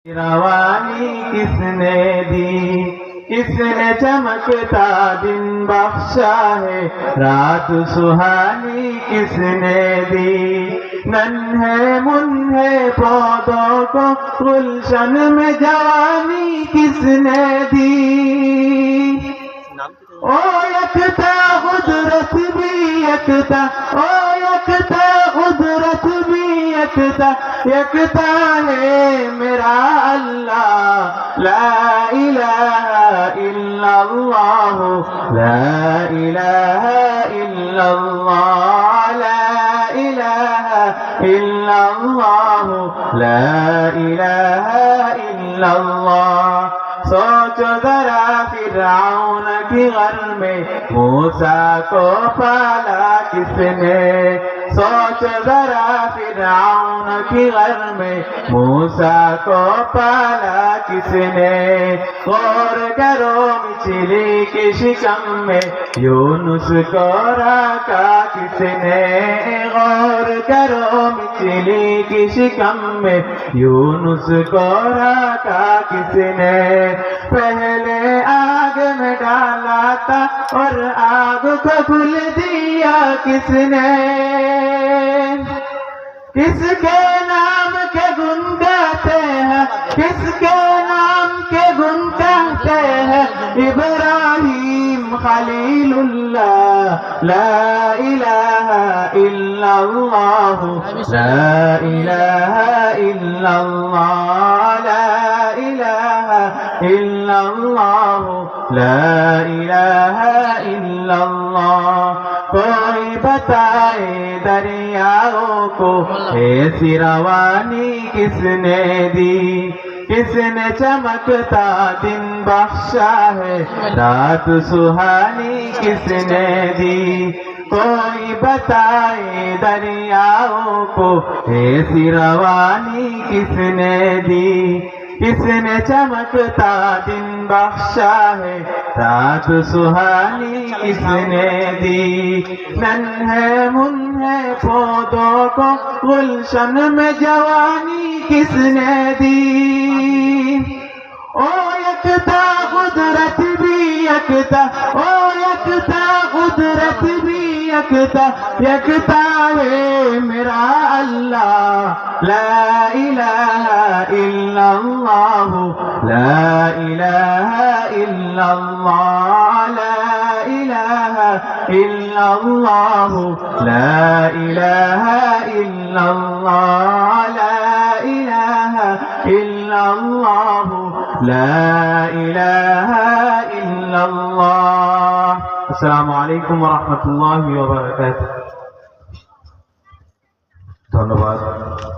रवानी किसने दी, किसने चमकता दिन बख्शा है, रात सुहानी किसने दी। नन्हे मुन्हे पौधों को गुलशन में जवानी किसने दी। ओ यकता कुदरत भी यकता, ओ यकता कुदरत भी यकता, यकता है मेरा अल्लाह। ला इलाहा इल्लल्लाह, ला इलाहा इल्लल्लाह, ला इलाहा इल्लल्लाह, ला इलाहा इल्लल्लाह। सोचो जरा फिरौन की घर में मूसा को पाला किसने। सोचो जरा फिरौन की घर में मूसा को पाला किसने। गौर करो मछली की शिकम में यूनुस को रखा किसने। गौर करो मछली की शिकम में यूनुस को रखा किसने। पहले आग में डाला था और आग को खुल दिया किसने। किसके नाम के गुण गाते हैं, किसके नाम के गुण गाते हैं। इब्राहिम खलीलुल्लाह, ला इलाहा इल्लल्लाह, ला इलाहा इल्लल्लाह, ला इलाहा इल्लल्लाह, ला इलाहा इल्लल्लाह। कोई बताए दरियाओं को ऐसी रवानी किसने दी। किसने चमकता दिन बख्शा है, रात सुहानी किसने दी। कोई बताए दरियाओं को ऐसी रवानी किसने दी। किसने चमकता दिन बख्शा है, रात सुहानी किसने दी। नन्हे मुन्हे पौधों को गुलशन में जवानी किसने दी। ओ यकता कुदरत भी यकता, ओ यकता कुदरत भी यकता, यकता है मेरा अल्लाह। ला इलाहा इल्लल्लाह, ला इलाहा इल्लल्लाह, ला इलाहा इल्लल्लाह, ला इलाहा इल्लल्लाह, ला इलाहा इल्लल्लाह, ला इलाहा इल्लल्लाह। अस्सलामु अलैकुम व रहमतुल्लाहि व बरकातुहू। धन्यवाद।